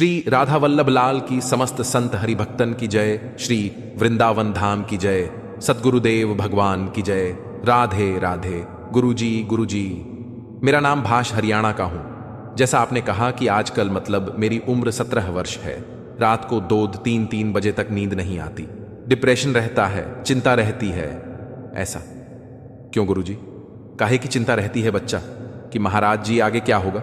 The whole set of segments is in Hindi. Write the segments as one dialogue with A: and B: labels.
A: श्री राधा वल्लभ लाल की समस्त संत हरिभक्तन की जय। श्री वृंदावन धाम की जय। सद्गुरुदेव भगवान की जय। राधे राधे। गुरुजी गुरुजी। मेरा नाम भाष हरियाणा का हूं। जैसा आपने कहा कि आजकल मतलब मेरी उम्र 17 वर्ष है। रात को 2-3 बजे तक नींद नहीं आती, डिप्रेशन रहता है, चिंता रहती है। ऐसा क्यों गुरुजी? काहे की चिंता रहती है बच्चा? कि महाराज जी आगे क्या होगा?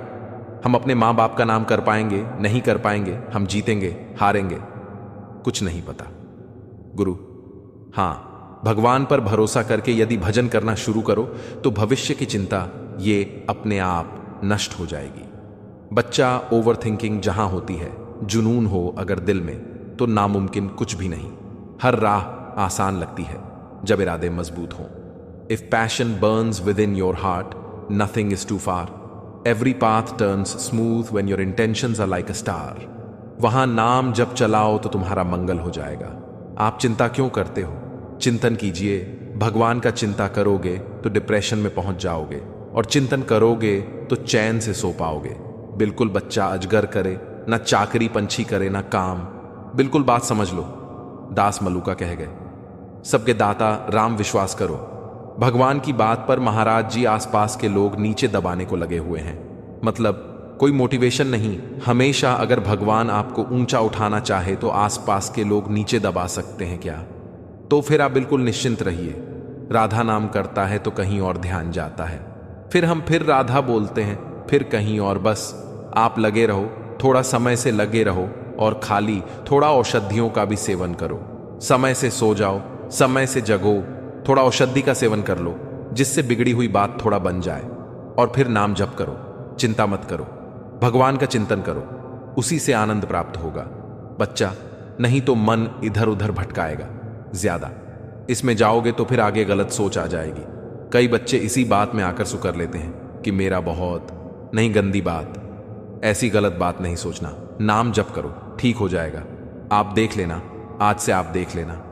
A: हम अपने माँ बाप का नाम कर पाएंगे, नहीं कर पाएंगे, हम जीतेंगे, हारेंगे? कुछ नहीं पता गुरु। हाँ, भगवान पर भरोसा करके यदि भजन करना शुरू करो तो भविष्य की चिंता ये अपने आप नष्ट हो जाएगी। बच्चा ओवर थिंकिंग जहां होती है, जुनून हो अगर दिल में, तो नामुमकिन कुछ भी नहीं। हर राह आसान लगती है जब इरादे मजबूत हों। If passion burns within your heart, nothing is too far. Every path turns smooth when your intentions are like a star. वहां नाम जब चलाओ तो तुम्हारा मंगल हो जाएगा। आप चिंता क्यों करते हो? चिंतन कीजिए। भगवान का चिंता करोगे तो डिप्रेशन में पहुंच जाओगे, और चिंतन करोगे तो चैन से सो पाओगे। बिल्कुल बच्चा अजगर करे, ना चाकरी पंछी करे, ना काम। बिल्कुल बात समझ लो। दास मलुका कह गए, सबके दाता राम विश्वास करो। भगवान की बात पर महाराज जी आसपास के लोग नीचे दबाने को लगे हुए हैं। मतलब कोई मोटिवेशन नहीं। हमेशा अगर भगवान आपको ऊंचा उठाना चाहे तो आसपास के लोग नीचे दबा सकते हैं क्या? तो फिर आप बिल्कुल निश्चिंत रहिए। राधा नाम करता है तो कहीं और ध्यान जाता है, फिर राधा बोलते हैं, फिर कहीं और। बस आप लगे रहो, थोड़ा समय से लगे रहो, और खाली थोड़ा औषधियों का भी सेवन करो। समय से सो जाओ, समय से जगो, थोड़ा औषधि का सेवन कर लो जिससे बिगड़ी हुई बात थोड़ा बन जाए, और फिर नाम जप करो। चिंता मत करो, भगवान का चिंतन करो, उसी से आनंद प्राप्त होगा बच्चा। नहीं तो मन इधर उधर भटकाएगा ज्यादा। इसमें जाओगे तो फिर आगे गलत सोच आ जाएगी। कई बच्चे इसी बात में आकर सुकर लेते हैं कि मेरा बहुत नहीं, गंदी बात। ऐसी गलत बात नहीं सोचना। नाम जप करो, ठीक हो जाएगा। आप देख लेना, आज से आप देख लेना,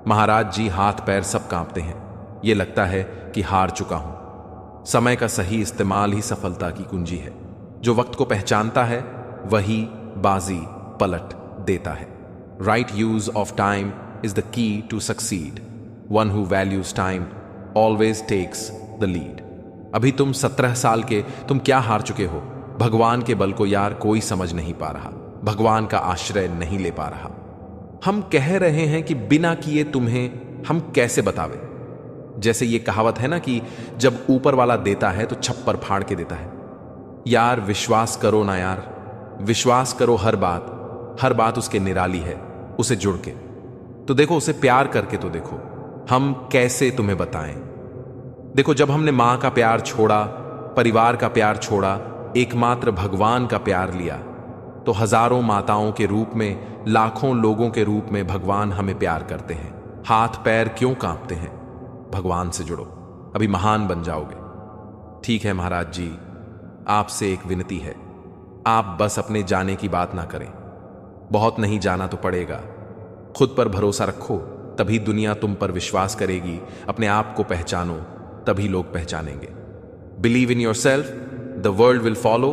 A: महाराज जी हाथ पैर सब कांपते हैं। ये लगता है कि हार चुका हूं। समय का सही इस्तेमाल ही सफलता की कुंजी है। जो वक्त को पहचानता है वही बाजी पलट देता है। Right use of time is the key to succeed. One who values time always takes the lead. अभी तुम 17 साल के, तुम क्या हार चुके हो? भगवान के बल को यार कोई समझ नहीं पा रहा, भगवान का आश्रय नहीं ले पा रहा। हम कह रहे हैं कि बिना किए तुम्हें हम कैसे बतावे। जैसे ये कहावत है ना कि जब ऊपर वाला देता है तो छप्पर फाड़ के देता है। यार विश्वास करो ना यार, विश्वास करो। हर बात उसके निराली है। उसे जुड़ के तो देखो, उसे प्यार करके तो देखो। हम कैसे तुम्हें बताएं? देखो, जब हमने मां का प्यार छोड़ा, परिवार का प्यार छोड़ा, एकमात्र भगवान का प्यार लिया, तो हजारों माताओं के रूप में, लाखों लोगों के रूप में भगवान हमें प्यार करते हैं। हाथ पैर क्यों कांपते हैं? भगवान से जुड़ो, अभी महान बन जाओगे। ठीक है महाराज जी, आपसे एक विनती है, आप बस अपने जाने की बात ना करें। बहुत नहीं जाना तो पड़ेगा। खुद पर भरोसा रखो, तभी दुनिया तुम पर विश्वास करेगी। अपने आप को पहचानो, तभी लोग पहचानेंगे। Believe in yourself, the world will follow.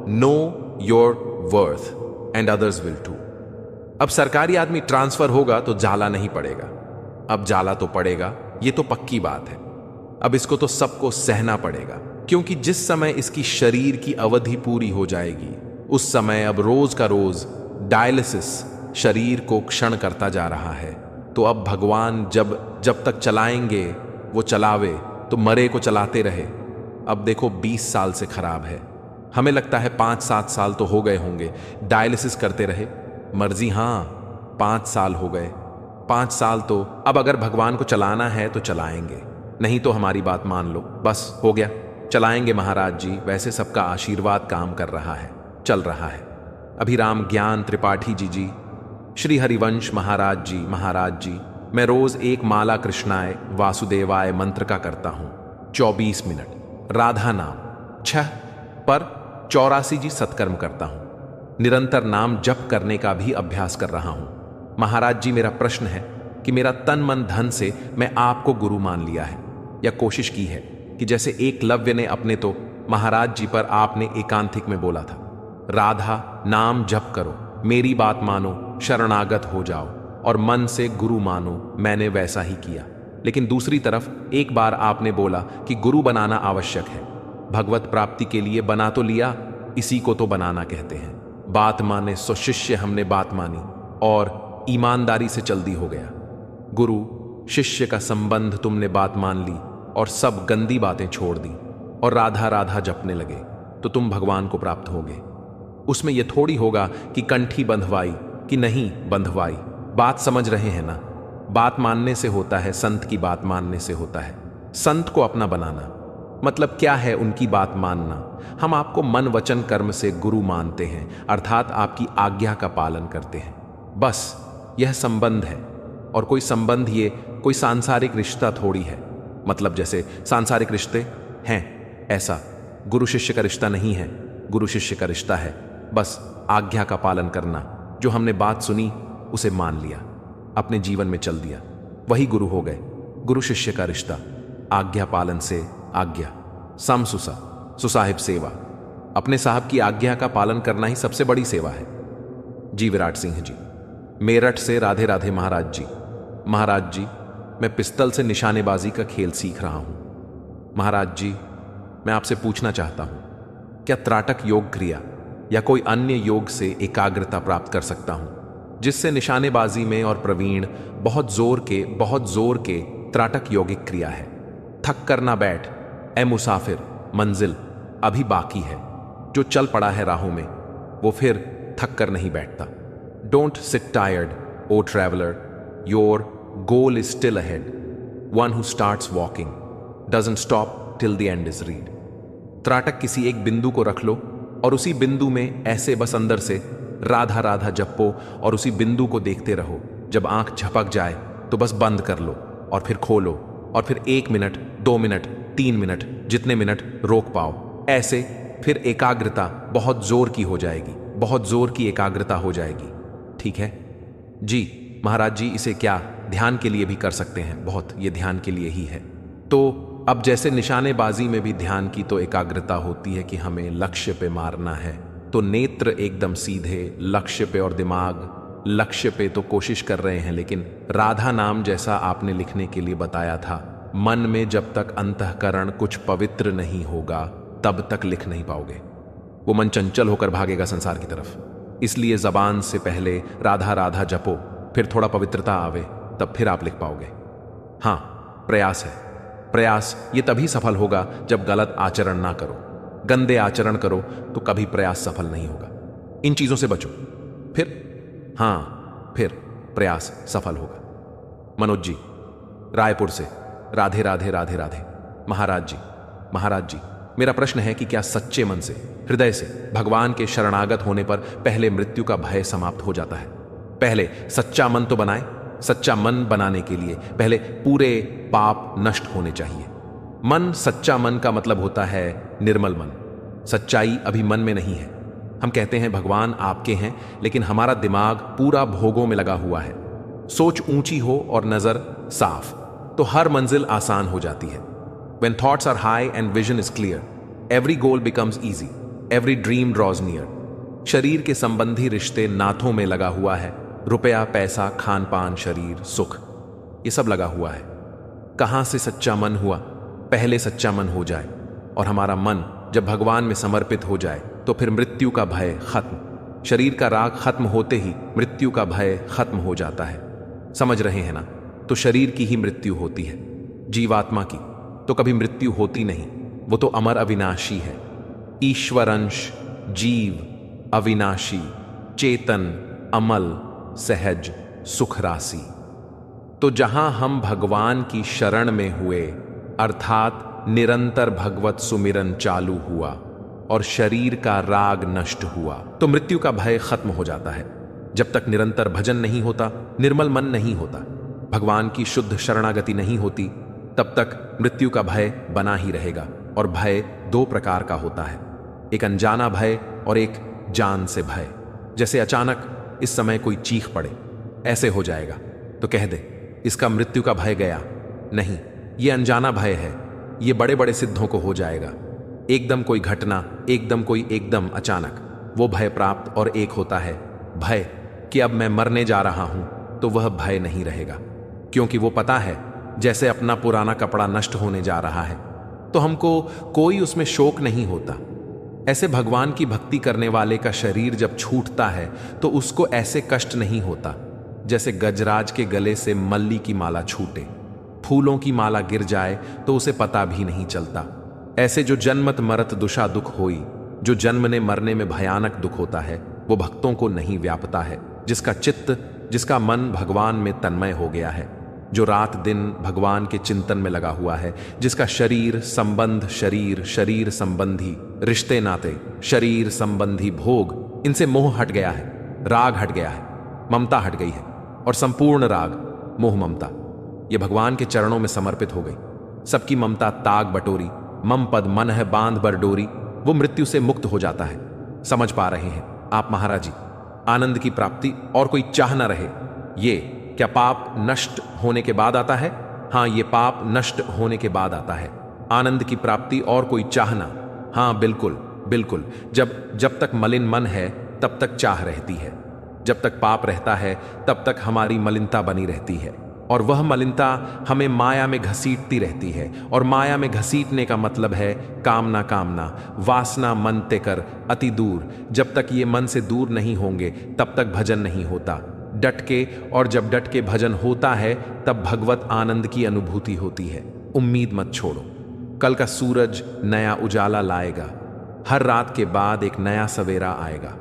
A: Know your worth and others will too. अब सरकारी आदमी ट्रांसफर होगा तो जाला नहीं पड़ेगा। अब जाला तो पड़ेगा, ये तो पक्की बात है। अब इसको तो सबको सहना पड़ेगा, क्योंकि जिस समय इसकी शरीर की अवधि पूरी हो जाएगी, उस समय अब रोज का रोज डायलिसिस शरीर को क्षण करता जा रहा है। तो अब भगवान जब तक चलाएंगे वो चलावे, तो मरे को चलाते रहे। अब देखो 20 साल से खराब है। हमें लगता है 5-7 साल तो हो गए होंगे, डायलिसिस करते रहे। मर्जी, हाँ 5 साल हो गए। 5 साल तो अब अगर भगवान को चलाना है तो चलाएंगे, नहीं तो हमारी बात मान लो, बस हो गया। चलाएंगे महाराज जी। वैसे सबका आशीर्वाद काम कर रहा है, चल रहा है। अभिराम ज्ञान त्रिपाठी जी, श्री हरिवंश महाराज जी, मैं रोज एक माला कृष्णाय वासुदेवाय मंत्र का करता हूं, 24 मिनट। राधा नाम 6 पर 84 जी सत्कर्म करता हूं। निरंतर नाम जप करने का भी अभ्यास कर रहा हूं। महाराज जी, मेरा प्रश्न है कि मेरा तन मन धन से मैं आपको गुरु मान लिया है, या कोशिश की है कि जैसे एकलव्य ने अपने, तो महाराज जी पर आपने एकांतिक में बोला था, राधा नाम जप करो, मेरी बात मानो, शरणागत हो जाओ और मन से गुरु मानो। मैंने वैसा ही किया। लेकिन दूसरी तरफ एक बार आपने बोला कि गुरु बनाना आवश्यक है। भगवत प्राप्ति के लिए बना तो लिया, इसी को तो बनाना कहते हैं। बात माने सो शिष्य, हमने बात मानी और ईमानदारी से चल दी हो गया। गुरु शिष्य का संबंध तुमने बात मान ली और सब गंदी बातें छोड़ दी और राधा राधा जपने लगे तो तुम भगवान को प्राप्त होगे। उसमें यह थोड़ी होगा कि कंठी बंधवाई कि नहीं बंधवाई। बात समझ रहे हैं ना? बात मानने से होता है, संत की बात मानने से होता है। संत को अपना बनाना मतलब क्या है? उनकी बात मानना। हम आपको मन वचन कर्म से गुरु मानते हैं, अर्थात आपकी आज्ञा का पालन करते हैं। बस यह संबंध है। और कोई संबंध ये कोई सांसारिक रिश्ता थोड़ी है। मतलब जैसे सांसारिक रिश्ते हैं, ऐसा गुरु शिष्य का रिश्ता नहीं है। गुरु शिष्य का रिश्ता है बस आज्ञा का पालन करना। जो हमने बात सुनी उसे मान लिया, अपने जीवन में चल दिया, वही गुरु हो गए। गुरु शिष्य का रिश्ता आज्ञा पालन से आज्ञा, समसुसा सुसाहिब सेवा। अपने साहब की आज्ञा का पालन करना ही सबसे बड़ी सेवा है। जी विराट सिंह जी, मेरठ से राधे राधे महाराज जी। महाराज जी, मैं पिस्तल से निशानेबाजी का खेल सीख रहा हूं। महाराज जी, मैं आपसे पूछना चाहता हूं, क्या त्राटक योग क्रिया या कोई अन्य योग से एकाग्रता प्राप्त कर सकता हूं, जिससे निशानेबाजी में और प्रवीण बहुत जोर के त्राटक यौगिक क्रिया है। थक कर ना बैठ, ए मुसाफिर, मंजिल अभी बाकी है। जो चल पड़ा है राहों में वो फिर थक कर नहीं बैठता। Don't sit tired, O traveller, your goal is still ahead. One who starts walking doesn't stop till the end is reached. त्राटक किसी एक बिंदु को रख लो और उसी बिंदु में ऐसे बस अंदर से राधा राधा जपो और उसी बिंदु को देखते रहो। जब आंख झपक जाए तो बस बंद कर लो और फिर खोलो और फिर 1 मिनट, 2 मिनट, 3 मिनट, जितने मिनट रोक पाओ। ऐसे फिर एकाग्रता बहुत जोर की हो जाएगी, बहुत जोर की एकाग्रता हो जाएगी। ठीक है जी महाराज जी, इसे क्या ध्यान के लिए भी कर सकते हैं? बहुत, ये ध्यान के लिए ही है। तो अब जैसे निशानेबाजी में भी ध्यान की तो एकाग्रता होती है कि हमें लक्ष्य पे मारना है, तो नेत्र एकदम सीधे लक्ष्य पे और दिमाग लक्ष्य पे तो कोशिश कर रहे हैं। लेकिन राधा नाम जैसा आपने लिखने के लिए बताया था, मन में जब तक अंतःकरण कुछ पवित्र नहीं होगा तब तक लिख नहीं पाओगे। वो मन चंचल होकर भागेगा संसार की तरफ। इसलिए जबान से पहले राधा राधा जपो, फिर थोड़ा पवित्रता आवे, तब फिर आप लिख पाओगे। हाँ, प्रयास है। प्रयास ये तभी सफल होगा जब गलत आचरण ना करो। गंदे आचरण करो तो कभी प्रयास सफल नहीं होगा। इन चीजों से बचो, फिर प्रयास सफल होगा। मनोज जी, रायपुर से राधे राधे राधे राधे। महाराज जी, मेरा प्रश्न है कि क्या सच्चे मन से, हृदय से भगवान के शरणागत होने पर पहले मृत्यु का भय समाप्त हो जाता है? पहले सच्चा मन तो बनाए। सच्चा मन बनाने के लिए पहले पूरे पाप नष्ट होने चाहिए। मन, सच्चा मन का मतलब होता है निर्मल मन। सच्चाई अभी मन में नहीं है। हम कहते हैं भगवान आपके हैं, लेकिन हमारा दिमाग पूरा भोगों में लगा हुआ है। सोच ऊंची हो और नजर साफ तो हर मंजिल आसान हो जाती है। When thoughts are high and vision is clear, every goal becomes easy, every dream draws near. शरीर के संबंधी रिश्ते नाथों में लगा हुआ है। रुपया, पैसा, खान पान, शरीर, सुख, ये सब लगा हुआ है। कहां से सच्चा मन हुआ? पहले सच्चा मन हो जाए और हमारा मन जब भगवान में समर्पित हो जाए तो फिर मृत्यु का भय खत्म। शरीर का राग खत्म होते ही मृत्यु का भय खत्म हो जाता है। समझ रहे हैं ना? तो शरीर की ही मृत्यु होती है, जीवात्मा की तो कभी मृत्यु होती नहीं। वो तो अमर अविनाशी है। ईश्वरंश, जीव, अविनाशी, चेतन, अमल, सहज, सुख राशि। तो जहां हम भगवान की शरण में हुए, अर्थात निरंतर भगवत सुमिरन चालू हुआ और शरीर का राग नष्ट हुआ, तो मृत्यु का भय खत्म हो जाता है। जब तक निरंतर भजन नहीं होता, निर्मल मन नहीं होता, भगवान की शुद्ध शरणागति नहीं होती, तब तक मृत्यु का भय बना ही रहेगा। और भय 2 प्रकार का होता है, एक अनजाना भय और एक जान से भय। जैसे अचानक इस समय कोई चीख पड़े, ऐसे हो जाएगा तो कह दे इसका मृत्यु का भय गया। नहीं, ये अनजाना भय है। ये बड़े बड़े सिद्धों को हो जाएगा। एकदम कोई घटना, एकदम अचानक, वो भय प्राप्त और एक होता है भय कि अब मैं मरने जा रहा हूं, तो वह भय नहीं रहेगा, क्योंकि वो पता है जैसे अपना पुराना कपड़ा नष्ट होने जा रहा है, तो हमको कोई उसमें शोक नहीं होता। ऐसे भगवान की भक्ति करने वाले का शरीर जब छूटता है तो उसको ऐसे कष्ट नहीं होता जैसे गजराज के गले से मल्ली की माला छूटे, फूलों की माला गिर जाए तो उसे पता भी नहीं चलता। ऐसे जो जन्मत मरत दुषा दुख होई, जो जन्मने मरने में भयानक दुख होता है, वो भक्तों को नहीं व्यापता है। जिसका चित्त, जिसका मन भगवान में तन्मय हो गया है, जो रात दिन भगवान के चिंतन में लगा हुआ है, जिसका शरीर संबंध, शरीर संबंधी रिश्ते नाते, शरीर संबंधी भोग, इनसे मोह हट गया है, राग हट गया है, ममता हट गई है, और संपूर्ण राग मोह ममता ये भगवान के चरणों में समर्पित हो गई। सबकी ममता ताग बटोरी, मम पद मन है बांध बर डोरी, वो मृत्यु से मुक्त हो जाता है। समझ पा रहे हैं आप महाराज जी? आनंद की प्राप्ति और कोई चाह न रहे, ये क्या पाप नष्ट होने के बाद आता है? हाँ, ये पाप नष्ट होने के बाद आता है। आनंद की प्राप्ति और कोई चाहना, हाँ बिल्कुल बिल्कुल। जब तक मलिन मन है तब तक चाह रहती है, जब तक पाप रहता है तब तक हमारी मलिनता बनी रहती है, और वह मलिनता हमें माया में घसीटती रहती है। और माया में घसीटने का मतलब है कामना, वासना मन ते कर अति दूर। जब तक ये मन से दूर नहीं होंगे तब तक भजन नहीं होता। डट के, और जब डट के भजन होता है तब भगवत आनंद की अनुभूति होती है। उम्मीद मत छोड़ो, कल का सूरज नया उजाला लाएगा, हर रात के बाद एक नया सवेरा आएगा।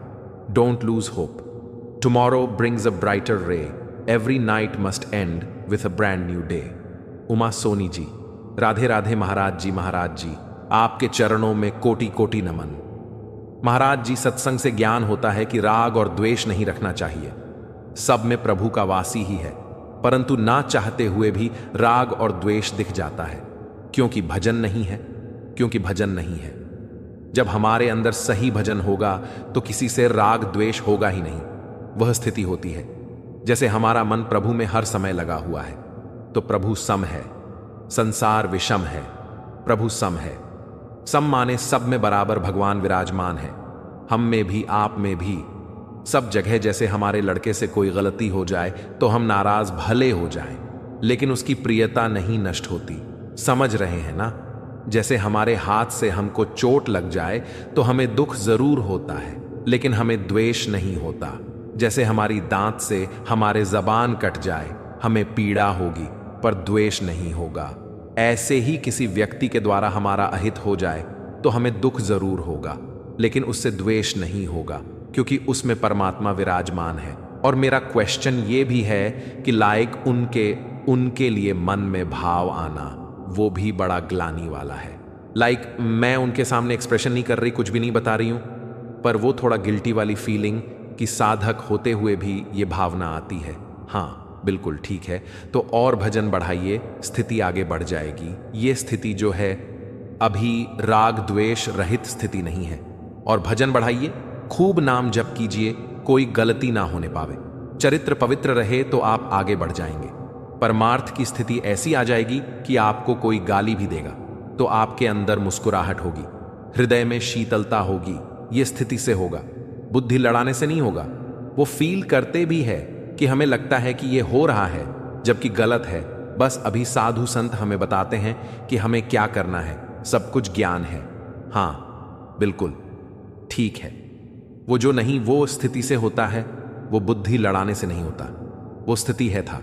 A: Don't lose hope, tomorrow brings a brighter ray, every night must end with a brand new day. Uma Soni ji, Radhe Radhe महाराज जी, आपके चरणों में कोटि कोटि नमन। महाराज जी, सत्संग से ज्ञान होता है कि राग और द्वेष नहीं रखना चाहिए। सब में प्रभु का वासी ही है, परंतु ना चाहते हुए भी राग और द्वेष दिख जाता है, क्योंकि भजन नहीं है। जब हमारे अंदर सही भजन होगा तो किसी से राग द्वेष होगा ही नहीं। वह स्थिति होती है जैसे हमारा मन प्रभु में हर समय लगा हुआ है, तो प्रभु सम है, संसार विषम है, प्रभु सम है। सम माने सब में बराबर भगवान विराजमान है, हम में भी, आप में भी, सब जगह। जैसे हमारे लड़के से कोई गलती हो जाए तो हम नाराज भले हो जाएं, लेकिन उसकी प्रियता नहीं नष्ट होती। समझ रहे हैं ना? जैसे हमारे हाथ से हमको चोट लग जाए तो हमें दुख जरूर होता है, लेकिन हमें द्वेष नहीं होता। जैसे हमारी दांत से हमारे जबान कट जाए, हमें पीड़ा होगी पर द्वेष नहीं होगा। ऐसे ही किसी व्यक्ति के द्वारा हमारा अहित हो जाए तो हमें दुख जरूर होगा, लेकिन उससे द्वेष नहीं होगा, क्योंकि उसमें परमात्मा विराजमान है। और मेरा क्वेश्चन ये भी है कि लाइक उनके लिए मन में भाव आना, वो भी बड़ा ग्लानि वाला है। लाइक मैं उनके सामने एक्सप्रेशन नहीं कर रही, कुछ भी नहीं बता रही हूं, पर वो थोड़ा गिल्टी वाली फीलिंग कि साधक होते हुए भी ये भावना आती है। हाँ बिल्कुल ठीक है, तो और भजन बढ़ाइए, स्थिति आगे बढ़ जाएगी। ये स्थिति जो है अभी राग द्वेष रहित स्थिति नहीं है। और भजन बढ़ाइए, खूब नाम जप कीजिए, कोई गलती ना होने पावे, चरित्र पवित्र रहे तो आप आगे बढ़ जाएंगे। परमार्थ की स्थिति ऐसी आ जाएगी कि आपको कोई गाली भी देगा तो आपके अंदर मुस्कुराहट होगी, हृदय में शीतलता होगी। ये स्थिति से होगा, बुद्धि लड़ाने से नहीं होगा। वो फील करते भी है कि हमें लगता है कि ये हो रहा है जबकि गलत है। बस अभी साधु संत हमें बताते हैं कि हमें क्या करना है, सब कुछ ज्ञान है। हाँ बिल्कुल ठीक है। वो जो नहीं वो स्थिति से होता है, वो बुद्धि लड़ाने से नहीं होता, वो स्थिति है था।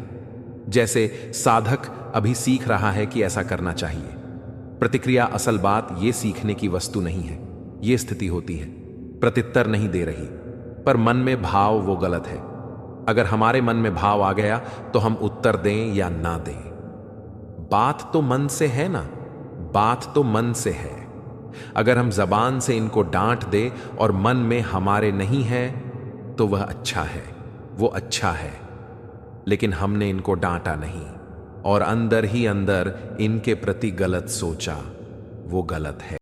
A: जैसे साधक अभी सीख रहा है कि ऐसा करना चाहिए। प्रतिक्रिया असल बात ये सीखने की वस्तु नहीं है, ये स्थिति होती है, प्रत्युत्तर नहीं दे रही, पर मन में भाव वो गलत है। अगर हमारे मन में भाव आ गया तो हम उत्तर दें या ना दें। बात तो मन से है ना, बात तो मन से है। अगर हम जबान से इनको डांट दे और मन में हमारे नहीं है तो वह अच्छा है, वो अच्छा है, लेकिन हमने इनको डांटा नहीं और अंदर ही अंदर इनके प्रति गलत सोचा, वो गलत है।